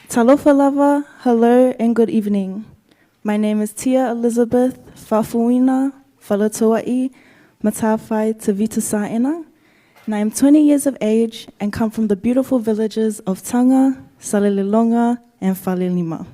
Talofa lava, hello and good evening. My name is Tia Elizabeth Fafuina Falatoa'i Matawhai Tavitu Sa'ena, and I am 20 years of age and come from the beautiful villages of Tanga, Salelelonga, and Falelima.